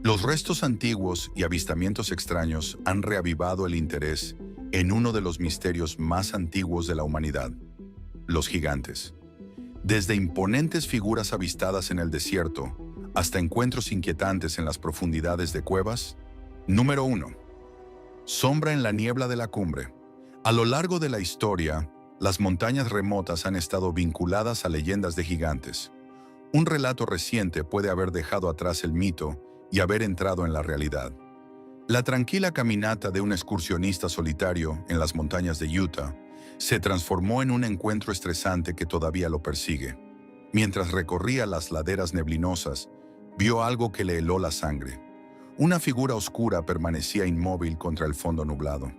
Los restos antiguos y avistamientos extraños han reavivado el interés en uno de los misterios más antiguos de la humanidad, los gigantes. Desde imponentes figuras avistadas en el desierto hasta encuentros inquietantes en las profundidades de cuevas. Número 1. Sombra en la niebla de la cumbre. A lo largo de la historia, las montañas remotas han estado vinculadas a leyendas de gigantes. Un relato reciente puede haber dejado atrás el mito y haber entrado en la realidad. La tranquila caminata de un excursionista solitario en las montañas de Utah se transformó en un encuentro estresante que todavía lo persigue. Mientras recorría las laderas neblinosas, vio algo que le heló la sangre. Una figura oscura permanecía inmóvil contra el fondo nublado.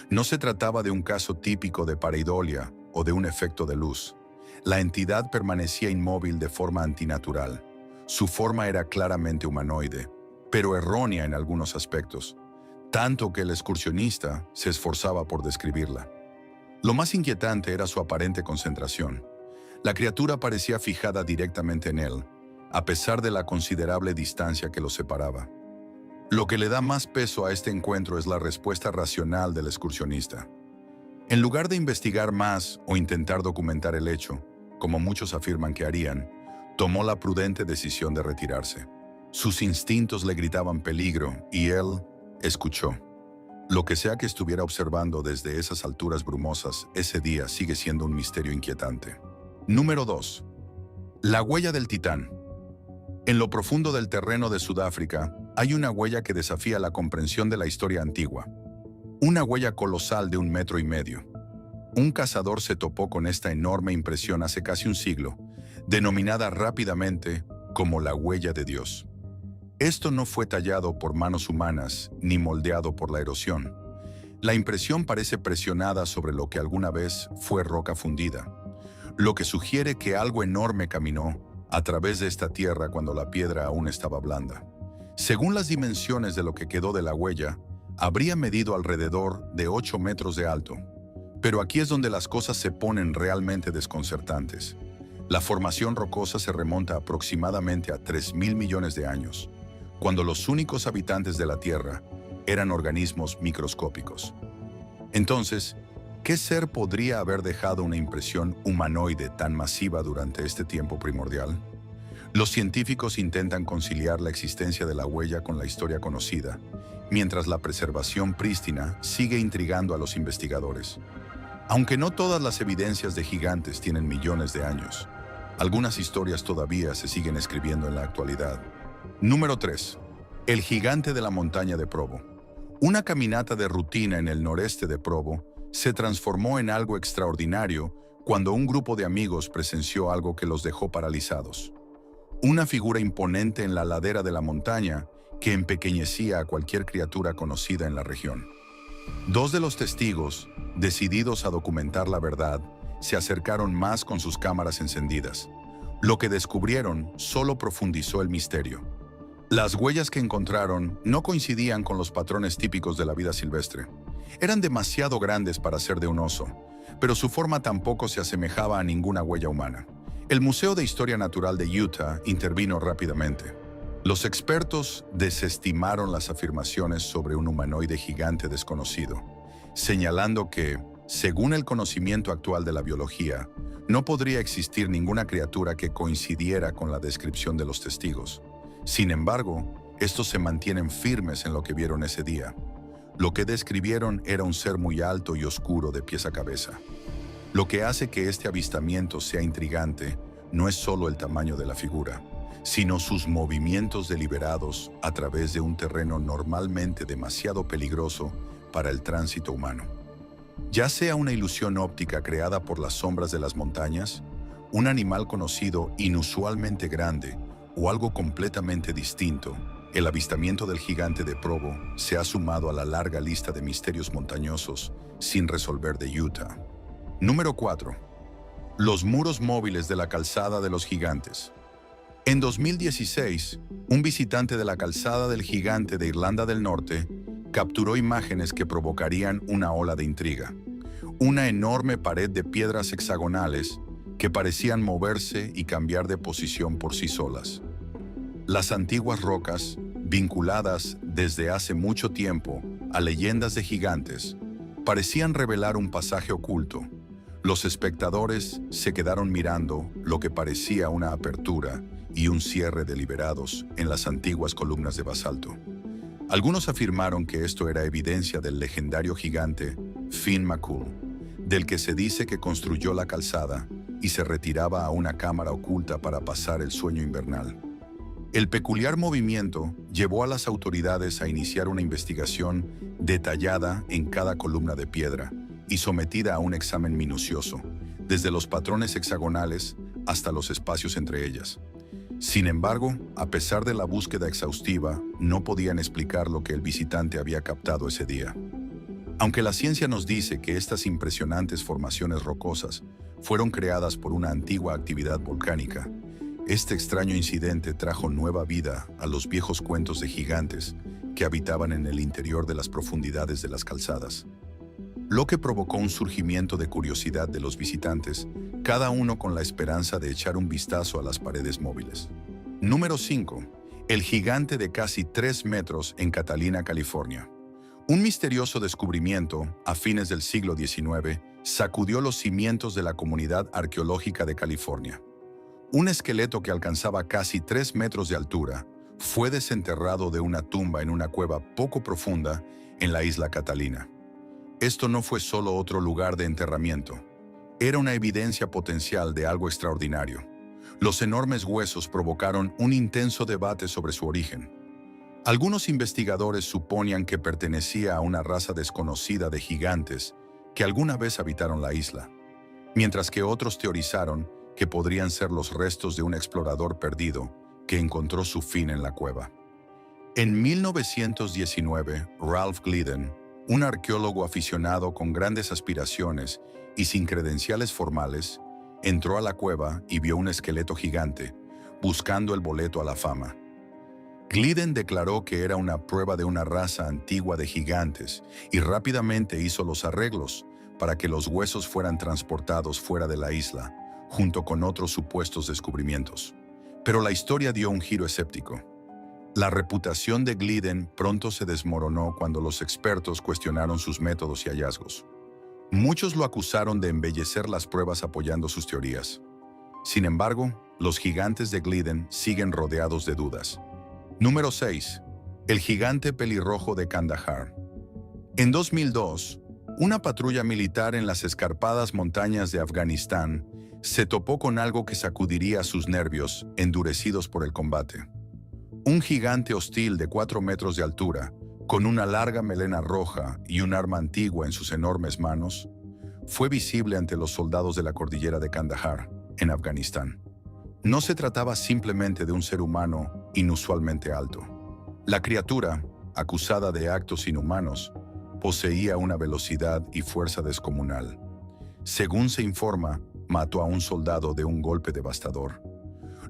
No se trataba de un caso típico de pareidolia o de un efecto de luz. La entidad permanecía inmóvil de forma antinatural. Su forma era claramente humanoide, pero errónea en algunos aspectos, tanto que el excursionista se esforzaba por describirla. Lo más inquietante era su aparente concentración. La criatura parecía fijada directamente en él, a pesar de la considerable distancia que los separaba. Lo que le da más peso a este encuentro es la respuesta racional del excursionista. En lugar de investigar más o intentar documentar el hecho, como muchos afirman que harían, tomó la prudente decisión de retirarse. Sus instintos le gritaban peligro y él escuchó. Lo que sea que estuviera observando desde esas alturas brumosas ese día sigue siendo un misterio inquietante. Número 2. La huella del Titán. En lo profundo del terreno de Sudáfrica hay una huella que desafía la comprensión de la historia antigua. Una huella colosal de 1,5 metros. Un cazador se topó con esta enorme impresión hace casi un siglo, denominada rápidamente como la huella de Dios. Esto no fue tallado por manos humanas ni moldeado por la erosión. La impresión parece presionada sobre lo que alguna vez fue roca fundida, lo que sugiere que algo enorme caminó a través de esta tierra cuando la piedra aún estaba blanda. Según las dimensiones de lo que quedó de la huella, habría medido alrededor de 8 metros de alto. Pero aquí es donde las cosas se ponen realmente desconcertantes. La formación rocosa se remonta aproximadamente a 3.000 millones de años, cuando los únicos habitantes de la Tierra eran organismos microscópicos. Entonces, ¿qué ser podría haber dejado una impresión humanoide tan masiva durante este tiempo primordial? Los científicos intentan conciliar la existencia de la huella con la historia conocida, mientras la preservación prístina sigue intrigando a los investigadores. Aunque no todas las evidencias de gigantes tienen millones de años, algunas historias todavía se siguen escribiendo en la actualidad. Número 3. El gigante de la montaña de Provo. Una caminata de rutina en el noreste de Provo se transformó en algo extraordinario cuando un grupo de amigos presenció algo que los dejó paralizados. Una figura imponente en la ladera de la montaña que empequeñecía a cualquier criatura conocida en la región. Dos de los testigos, decididos a documentar la verdad, se acercaron más con sus cámaras encendidas. Lo que descubrieron solo profundizó el misterio. Las huellas que encontraron no coincidían con los patrones típicos de la vida silvestre. Eran demasiado grandes para ser de un oso, pero su forma tampoco se asemejaba a ninguna huella humana. El Museo de Historia Natural de Utah intervino rápidamente. Los expertos desestimaron las afirmaciones sobre un humanoide gigante desconocido, señalando que, según el conocimiento actual de la biología, no podría existir ninguna criatura que coincidiera con la descripción de los testigos. Sin embargo, estos se mantienen firmes en lo que vieron ese día. Lo que describieron era un ser muy alto y oscuro de pies a cabeza. Lo que hace que este avistamiento sea intrigante no es solo el tamaño de la figura, sino sus movimientos deliberados a través de un terreno normalmente demasiado peligroso para el tránsito humano. Ya sea una ilusión óptica creada por las sombras de las montañas, un animal conocido inusualmente grande o algo completamente distinto, el avistamiento del gigante de Provo se ha sumado a la larga lista de misterios montañosos sin resolver de Utah. Número 4. Los muros móviles de la calzada de los gigantes. En 2016, un visitante de la calzada del gigante de Irlanda del Norte capturó imágenes que provocarían una ola de intriga. Una enorme pared de piedras hexagonales que parecían moverse y cambiar de posición por sí solas. Las antiguas rocas, vinculadas desde hace mucho tiempo a leyendas de gigantes, parecían revelar un pasaje oculto. Los espectadores se quedaron mirando lo que parecía una apertura y un cierre deliberados en las antiguas columnas de basalto. Algunos afirmaron que esto era evidencia del legendario gigante Finn McCool, del que se dice que construyó la calzada y se retiraba a una cámara oculta para pasar el sueño invernal. El peculiar movimiento llevó a las autoridades a iniciar una investigación detallada en cada columna de piedra y sometida a un examen minucioso, desde los patrones hexagonales hasta los espacios entre ellas. Sin embargo, a pesar de la búsqueda exhaustiva, no podían explicar lo que el visitante había captado ese día. Aunque la ciencia nos dice que estas impresionantes formaciones rocosas fueron creadas por una antigua actividad volcánica, este extraño incidente trajo nueva vida a los viejos cuentos de gigantes que habitaban en el interior de las profundidades de las calzadas, lo que provocó un surgimiento de curiosidad de los visitantes, cada uno con la esperanza de echar un vistazo a las paredes móviles. Número 5. El gigante de casi 3 metros en Catalina, California. Un misterioso descubrimiento a fines del siglo XIX sacudió los cimientos de la comunidad arqueológica de California. Un esqueleto que alcanzaba casi 3 metros de altura fue desenterrado de una tumba en una cueva poco profunda en la isla Catalina. Esto no fue solo otro lugar de enterramiento. Era una evidencia potencial de algo extraordinario. Los enormes huesos provocaron un intenso debate sobre su origen. Algunos investigadores suponían que pertenecía a una raza desconocida de gigantes que alguna vez habitaron la isla, mientras que otros teorizaron que podrían ser los restos de un explorador perdido que encontró su fin en la cueva. En 1919, Ralph Glidden, un arqueólogo aficionado con grandes aspiraciones y sin credenciales formales, entró a la cueva y vio un esqueleto gigante, buscando el boleto a la fama. Glidden declaró que era una prueba de una raza antigua de gigantes y rápidamente hizo los arreglos para que los huesos fueran transportados fuera de la isla, junto con otros supuestos descubrimientos. Pero la historia dio un giro escéptico. La reputación de Glidden pronto se desmoronó cuando los expertos cuestionaron sus métodos y hallazgos. Muchos lo acusaron de embellecer las pruebas apoyando sus teorías. Sin embargo, los gigantes de Glidden siguen rodeados de dudas. Número 6. El gigante pelirrojo de Kandahar. En 2002, una patrulla militar en las escarpadas montañas de Afganistán se topó con algo que sacudiría sus nervios, endurecidos por el combate. Un gigante hostil de 4 metros de altura, con una larga melena roja y un arma antigua en sus enormes manos, fue visible ante los soldados de la cordillera de Kandahar, en Afganistán. No se trataba simplemente de un ser humano inusualmente alto. La criatura, acusada de actos inhumanos, poseía una velocidad y fuerza descomunal. Según se informa, mató a un soldado de un golpe devastador.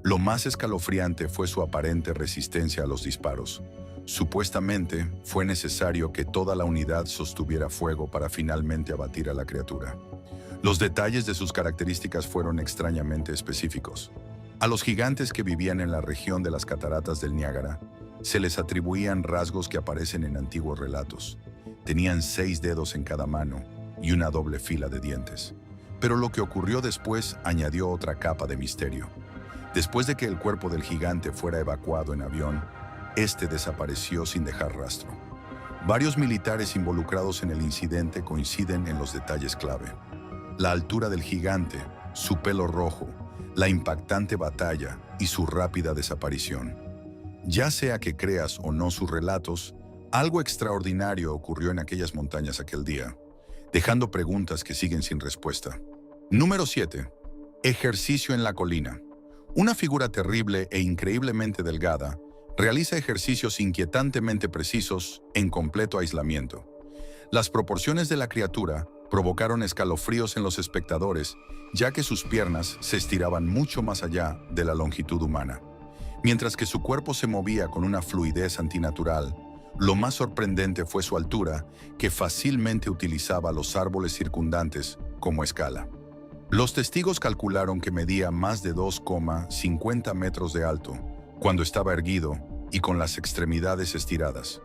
Lo más escalofriante fue su aparente resistencia a los disparos. Supuestamente, fue necesario que toda la unidad sostuviera fuego para finalmente abatir a la criatura. Los detalles de sus características fueron extrañamente específicos. A los gigantes que vivían en la región de las cataratas del Niágara, se les atribuían rasgos que aparecen en antiguos relatos. Tenían 6 dedos en cada mano y una doble fila de dientes. Pero lo que ocurrió después añadió otra capa de misterio. Después de que el cuerpo del gigante fuera evacuado en avión, este desapareció sin dejar rastro. Varios militares involucrados en el incidente coinciden en los detalles clave. La altura del gigante, su pelo rojo, la impactante batalla y su rápida desaparición. Ya sea que creas o no sus relatos, algo extraordinario ocurrió en aquellas montañas aquel día, dejando preguntas que siguen sin respuesta. Número 7. Ejercicio en la colina. Una figura terrible e increíblemente delgada realiza ejercicios inquietantemente precisos en completo aislamiento. Las proporciones de la criatura provocaron escalofríos en los espectadores, ya que sus piernas se estiraban mucho más allá de la longitud humana. Mientras que su cuerpo se movía con una fluidez antinatural, lo más sorprendente fue su altura, que fácilmente utilizaba los árboles circundantes como escala. Los testigos calcularon que medía más de 2,50 metros de alto cuando estaba erguido y con las extremidades estiradas.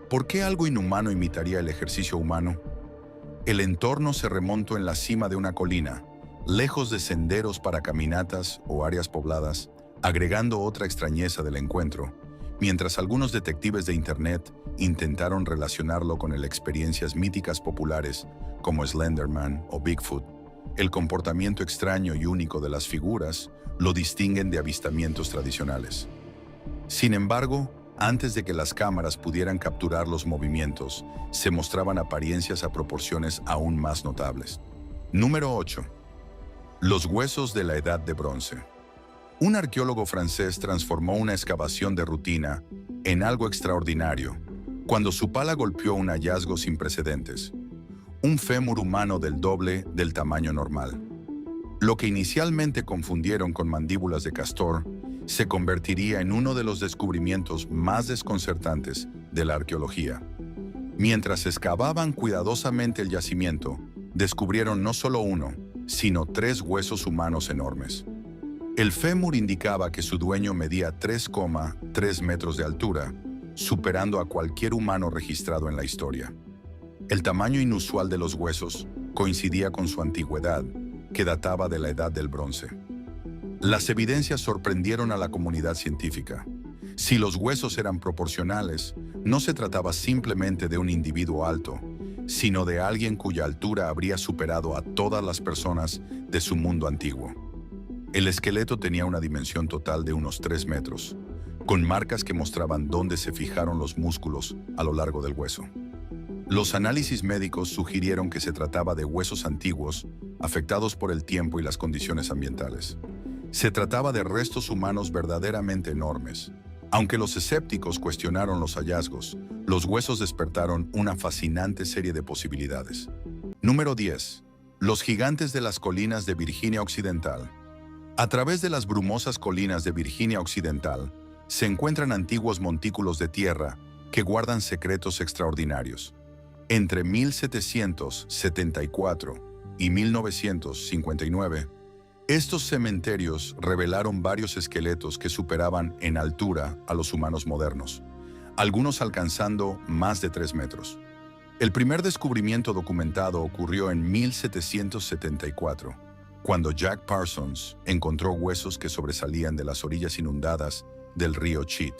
¿Por qué algo inhumano imitaría el ejercicio humano? El entorno se remontó en la cima de una colina, lejos de senderos para caminatas o áreas pobladas, agregando otra extrañeza del encuentro, mientras algunos detectives de Internet intentaron relacionarlo con experiencias míticas populares como Slenderman o Bigfoot. El comportamiento extraño y único de las figuras lo distinguen de avistamientos tradicionales. Sin embargo, antes de que las cámaras pudieran capturar los movimientos, se mostraban apariencias a proporciones aún más notables. Número 8. Los huesos de la Edad de Bronce. Un arqueólogo francés transformó una excavación de rutina en algo extraordinario cuando su pala golpeó un hallazgo sin precedentes: un fémur humano del doble del tamaño normal. Lo que inicialmente confundieron con mandíbulas de castor se convertiría en uno de los descubrimientos más desconcertantes de la arqueología. Mientras excavaban cuidadosamente el yacimiento, descubrieron no solo uno, sino 3 huesos humanos enormes. El fémur indicaba que su dueño medía 3,3 metros de altura, superando a cualquier humano registrado en la historia. El tamaño inusual de los huesos coincidía con su antigüedad, que databa de la Edad del Bronce. Las evidencias sorprendieron a la comunidad científica. Si los huesos eran proporcionales, no se trataba simplemente de un individuo alto, sino de alguien cuya altura habría superado a todas las personas de su mundo antiguo. El esqueleto tenía una dimensión total de unos 3 metros, con marcas que mostraban dónde se fijaron los músculos a lo largo del hueso. Los análisis médicos sugirieron que se trataba de huesos antiguos, afectados por el tiempo y las condiciones ambientales. Se trataba de restos humanos verdaderamente enormes. Aunque los escépticos cuestionaron los hallazgos, los huesos despertaron una fascinante serie de posibilidades. Número 10. Los gigantes de las colinas de Virginia Occidental. A través de las brumosas colinas de Virginia Occidental se encuentran antiguos montículos de tierra que guardan secretos extraordinarios. Entre 1774 y 1959, estos cementerios revelaron varios esqueletos que superaban en altura a los humanos modernos, algunos alcanzando más de 3 metros. El primer descubrimiento documentado ocurrió en 1774, cuando Jack Parsons encontró huesos que sobresalían de las orillas inundadas del río Cheat.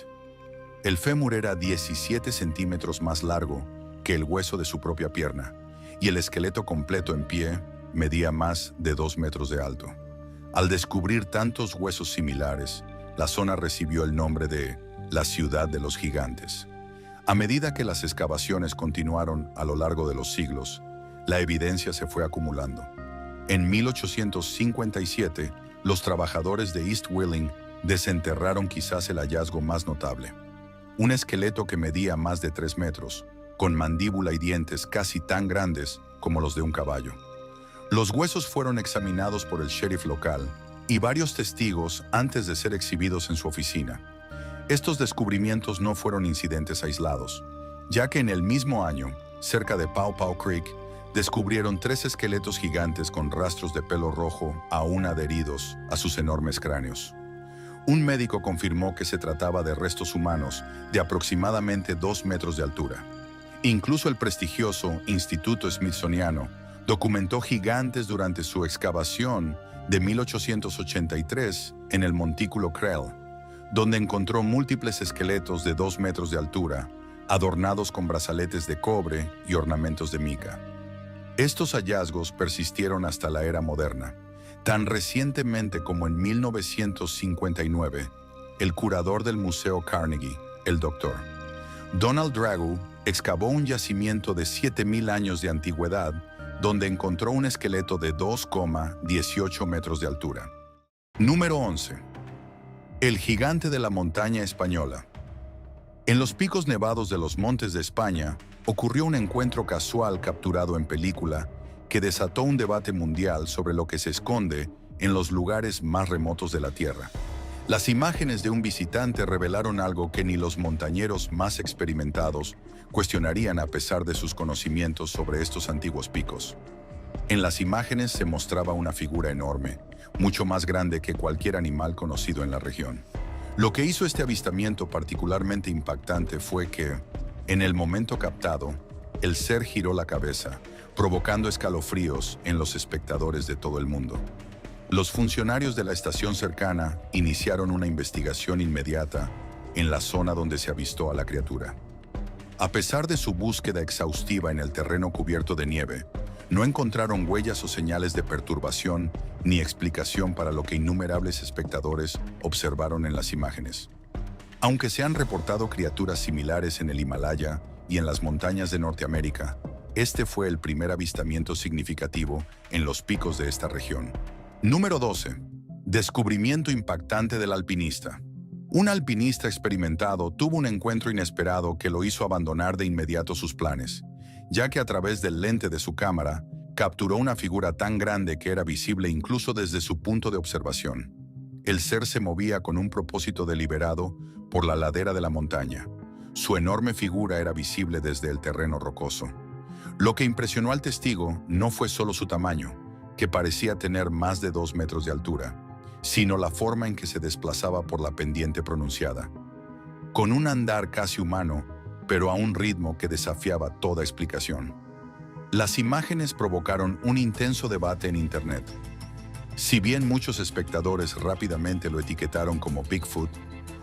El fémur era 17 centímetros más largo que el hueso de su propia pierna, y el esqueleto completo en pie medía más de 2 metros de alto. Al descubrir tantos huesos similares, la zona recibió el nombre de la Ciudad de los Gigantes. A medida que las excavaciones continuaron a lo largo de los siglos, la evidencia se fue acumulando. En 1857, los trabajadores de East Wheeling desenterraron quizás el hallazgo más notable: un esqueleto que medía más de 3 metros, con mandíbula y dientes casi tan grandes como los de un caballo. Los huesos fueron examinados por el sheriff local y varios testigos antes de ser exhibidos en su oficina. Estos descubrimientos no fueron incidentes aislados, ya que en el mismo año, cerca de Paw Paw Creek, descubrieron 3 esqueletos gigantes con rastros de pelo rojo aún adheridos a sus enormes cráneos. Un médico confirmó que se trataba de restos humanos de aproximadamente 2 metros de altura. Incluso el prestigioso Instituto Smithsoniano documentó gigantes durante su excavación de 1883 en el Montículo Krell, donde encontró múltiples esqueletos de 2 metros de altura, adornados con brazaletes de cobre y ornamentos de mica. Estos hallazgos persistieron hasta la era moderna. Tan recientemente como en 1959, el curador del Museo Carnegie, el Dr. Donald Dragu, excavó un yacimiento de 7.000 años de antigüedad, donde encontró un esqueleto de 2,18 metros de altura. Número 11. El gigante de la montaña española. En los picos nevados de los montes de España, ocurrió un encuentro casual capturado en película que desató un debate mundial sobre lo que se esconde en los lugares más remotos de la Tierra. Las imágenes de un visitante revelaron algo que ni los montañeros más experimentados cuestionarían a pesar de sus conocimientos sobre estos antiguos picos. En las imágenes se mostraba una figura enorme, mucho más grande que cualquier animal conocido en la región. Lo que hizo este avistamiento particularmente impactante fue que, en el momento captado, el ser giró la cabeza, provocando escalofríos en los espectadores de todo el mundo. Los funcionarios de la estación cercana iniciaron una investigación inmediata en la zona donde se avistó a la criatura. A pesar de su búsqueda exhaustiva en el terreno cubierto de nieve, no encontraron huellas o señales de perturbación ni explicación para lo que innumerables espectadores observaron en las imágenes. Aunque se han reportado criaturas similares en el Himalaya y en las montañas de Norteamérica, este fue el primer avistamiento significativo en los picos de esta región. Número 12. Descubrimiento impactante del alpinista. Un alpinista experimentado tuvo un encuentro inesperado que lo hizo abandonar de inmediato sus planes, ya que a través del lente de su cámara capturó una figura tan grande que era visible incluso desde su punto de observación. El ser se movía con un propósito deliberado por la ladera de la montaña. Su enorme figura era visible desde el terreno rocoso. Lo que impresionó al testigo no fue solo su tamaño, que parecía tener más de 2 metros de altura, sino la forma en que se desplazaba por la pendiente pronunciada. Con un andar casi humano, pero a un ritmo que desafiaba toda explicación. Las imágenes provocaron un intenso debate en Internet. Si bien muchos espectadores rápidamente lo etiquetaron como Bigfoot,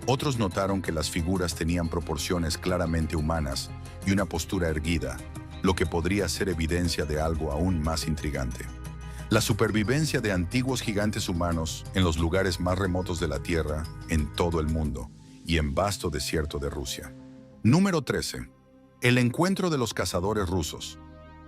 otros notaron que las figuras tenían proporciones claramente humanas y una postura erguida, lo que podría ser evidencia de algo aún más intrigante. La supervivencia de antiguos gigantes humanos en los lugares más remotos de la Tierra, en todo el mundo, y en vasto desierto de Rusia. Número 13. El encuentro de los cazadores rusos.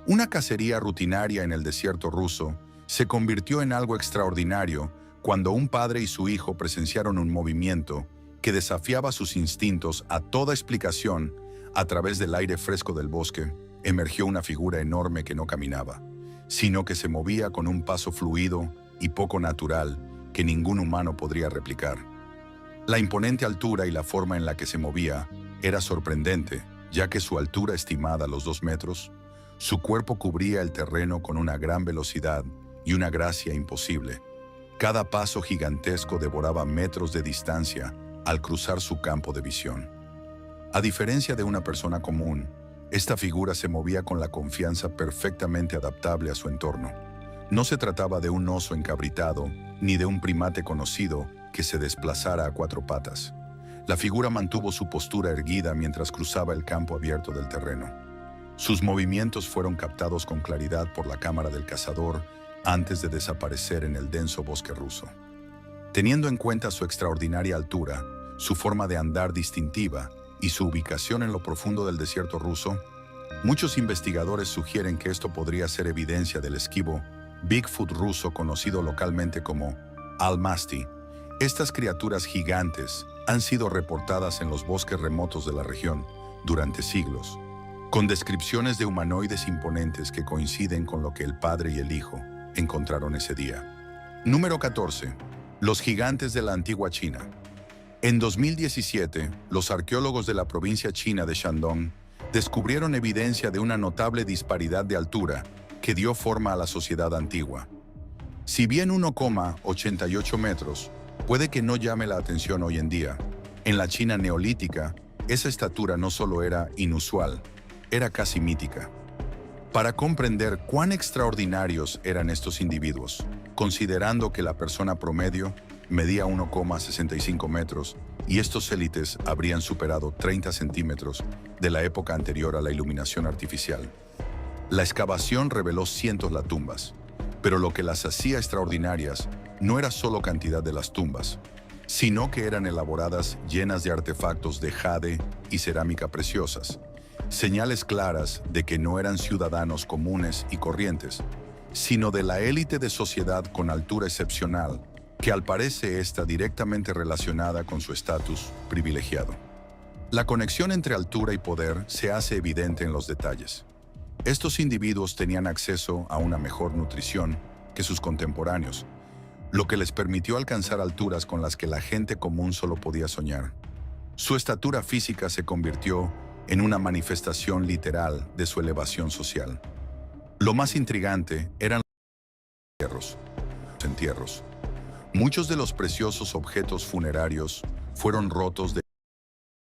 Una cacería rutinaria en el desierto ruso se convirtió en algo extraordinario cuando un padre y su hijo presenciaron un movimiento que desafiaba sus instintos a toda explicación. A través del aire fresco del bosque, emergió una figura enorme que no caminaba, sino que se movía con un paso fluido y poco natural que ningún humano podría replicar. La imponente altura y la forma en la que se movía era sorprendente, ya que su altura estimada a los 2 metros, su cuerpo cubría el terreno con una gran velocidad y una gracia imposible. Cada paso gigantesco devoraba metros de distancia al cruzar su campo de visión. A diferencia de una persona común, esta figura se movía con la confianza perfectamente adaptable a su entorno. No se trataba de un oso encabritado, ni de un primate conocido que se desplazara a 4 patas. La figura mantuvo su postura erguida mientras cruzaba el campo abierto del terreno. Sus movimientos fueron captados con claridad por la cámara del cazador antes de desaparecer en el denso bosque ruso. Teniendo en cuenta su extraordinaria altura, su forma de andar distintiva y su ubicación en lo profundo del desierto ruso, muchos investigadores sugieren que esto podría ser evidencia del esquivo Bigfoot ruso conocido localmente como Almasty. Estas criaturas gigantes han sido reportadas en los bosques remotos de la región durante siglos, con descripciones de humanoides imponentes que coinciden con lo que el padre y el hijo encontraron ese día. Número 14. Los gigantes de la antigua China. En 2017, los arqueólogos de la provincia china de Shandong descubrieron evidencia de una notable disparidad de altura que dio forma a la sociedad antigua. Si bien 1,88 metros puede que no llame la atención hoy en día, en la China neolítica, esa estatura no solo era inusual, era casi mítica. Para comprender cuán extraordinarios eran estos individuos, considerando que la persona promedio medía 1,65 metros y estos élites habrían superado 30 centímetros de la época anterior a la iluminación artificial. La excavación reveló cientos de tumbas, pero lo que las hacía extraordinarias no era solo cantidad de las tumbas, sino que eran elaboradas llenas de artefactos de jade y cerámica preciosas, señales claras de que no eran ciudadanos comunes y corrientes, sino de la élite de sociedad con altura excepcional, que al parecer está directamente relacionada con su estatus privilegiado. La conexión entre altura y poder se hace evidente en los detalles. Estos individuos tenían acceso a una mejor nutrición que sus contemporáneos, lo que les permitió alcanzar alturas con las que la gente común solo podía soñar. Su estatura física se convirtió en una manifestación literal de su elevación social. Lo más intrigante eran los entierros. Muchos de los preciosos objetos funerarios fueron rotos